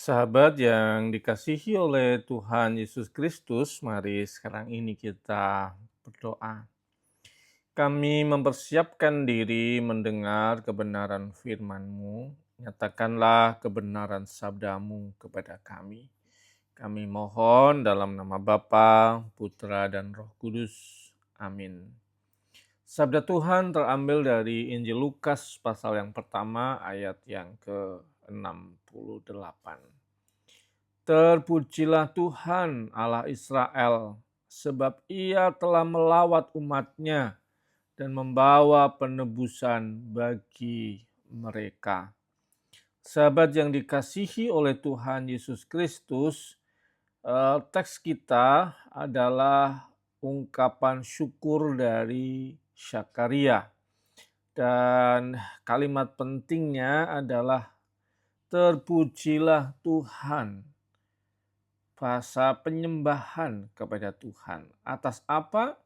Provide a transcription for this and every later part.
Sahabat yang dikasihi oleh Tuhan Yesus Kristus, mari sekarang ini kita berdoa. Kami mempersiapkan diri mendengar kebenaran firman-Mu. Nyatakanlah kebenaran sabdamu kepada kami. Kami mohon dalam nama Bapa, Putra, dan Roh Kudus. Amin. Sabda Tuhan terambil dari Injil Lukas pasal yang pertama ayat yang ke-68. Terpujilah Tuhan Allah Israel, sebab Ia telah melawat umat-Nya dan membawa penebusan bagi mereka. Sahabat yang dikasihi oleh Tuhan Yesus Kristus, teks kita adalah ungkapan syukur dari Zakaria. Dan kalimat pentingnya adalah terpujilah Tuhan. Bahasa penyembahan kepada Tuhan. Atas apa?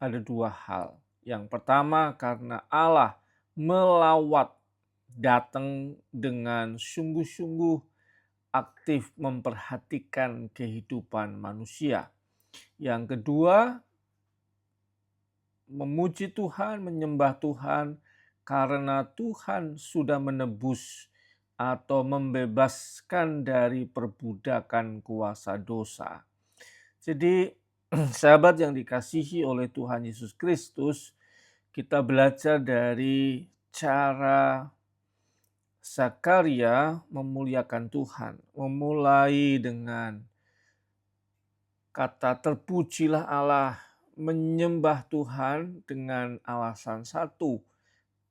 Ada dua hal. Yang pertama karena Allah melawat, datang dengan sungguh-sungguh aktif memperhatikan kehidupan manusia. Yang kedua, memuji Tuhan, menyembah Tuhan karena Tuhan sudah menebus atau membebaskan dari perbudakan kuasa dosa. Jadi sahabat yang dikasihi oleh Tuhan Yesus Kristus, kita belajar dari cara Zakaria memuliakan Tuhan. Memulai dengan kata terpujilah Allah, menyembah Tuhan dengan alasan satu,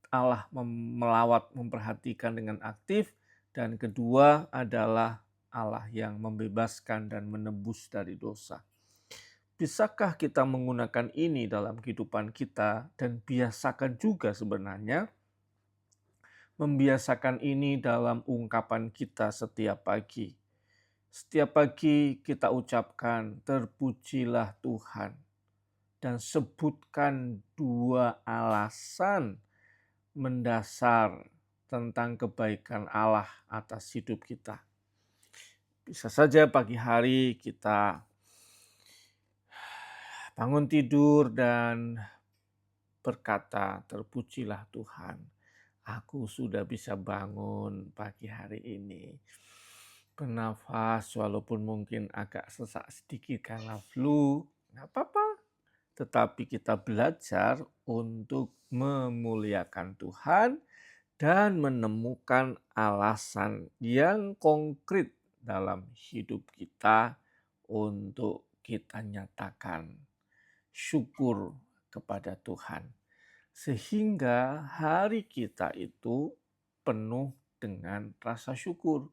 Allah melawat, memperhatikan dengan aktif, dan kedua adalah Allah yang membebaskan dan menebus dari dosa. Bisakah kita menggunakan ini dalam kehidupan kita dan biasakan juga sebenarnya membiasakan ini dalam ungkapan kita setiap pagi. Setiap pagi kita ucapkan terpujilah Tuhan dan sebutkan dua alasan mendasar tentang kebaikan Allah atas hidup kita. Bisa saja pagi hari kita bangun tidur dan berkata, terpujilah Tuhan, aku sudah bisa bangun pagi hari ini. Bernafas walaupun mungkin agak sesak sedikit karena flu, nggak apa-apa. Tetapi kita belajar untuk memuliakan Tuhan dan menemukan alasan yang konkret dalam hidup kita untuk kita nyatakan syukur kepada Tuhan. Sehingga hari kita itu penuh dengan rasa syukur.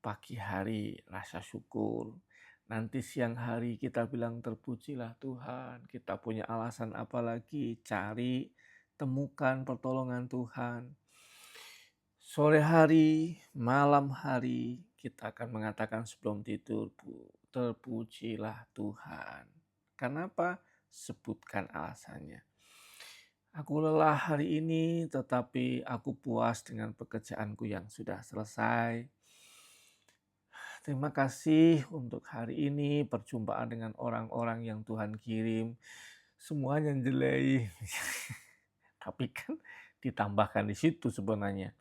Pagi hari rasa syukur. Nanti siang hari kita bilang terpujilah Tuhan. Kita punya alasan apa lagi? Cari, temukan pertolongan Tuhan. Sore hari, malam hari, kita akan mengatakan sebelum tidur, terpujilah Tuhan. Kenapa? Sebutkan alasannya. Aku lelah hari ini, tetapi aku puas dengan pekerjaanku yang sudah selesai. Terima kasih untuk hari ini, perjumpaan dengan orang-orang yang Tuhan kirim. Semuanya jelek. Tapi kan ditambahkan di situ sebenarnya.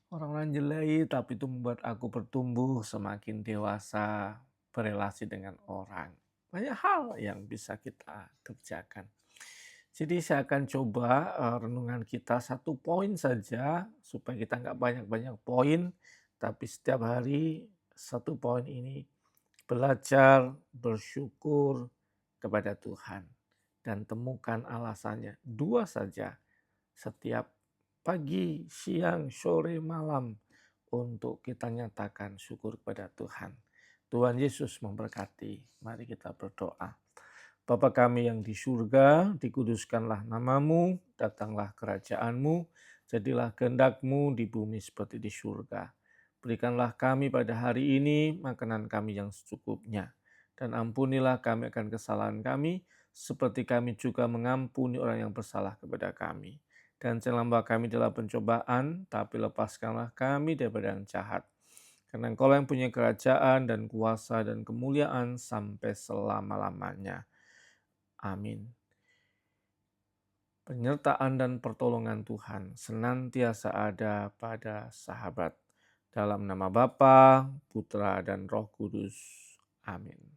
Orang-orang jelek, tapi itu membuat aku bertumbuh semakin dewasa, berelasi dengan orang. Banyak hal yang bisa kita kerjakan. Jadi saya akan coba renungan kita satu poin saja, supaya kita nggak banyak-banyak poin, tapi setiap hari satu poin ini belajar bersyukur kepada Tuhan dan temukan alasannya. Dua saja setiap pagi, siang, sore, malam untuk kita nyatakan syukur kepada Tuhan. Tuhan Yesus memberkati. Mari kita berdoa. Bapa kami yang di surga, dikuduskanlah namamu, datanglah kerajaanmu, jadilah kehendak-Mu di bumi seperti di surga. Berikanlah kami pada hari ini makanan kami yang secukupnya, dan ampunilah kami akan kesalahan kami, seperti kami juga mengampuni orang yang bersalah kepada kami. Dan janganlah kami dalam pencobaan, tapi lepaskanlah kami daripada yang jahat. Karena Engkaulah yang punya kerajaan dan kuasa dan kemuliaan sampai selama-lamanya. Amin. Penyertaan dan pertolongan Tuhan senantiasa ada pada sahabat. Dalam nama Bapa, Putra, dan Roh Kudus. Amin.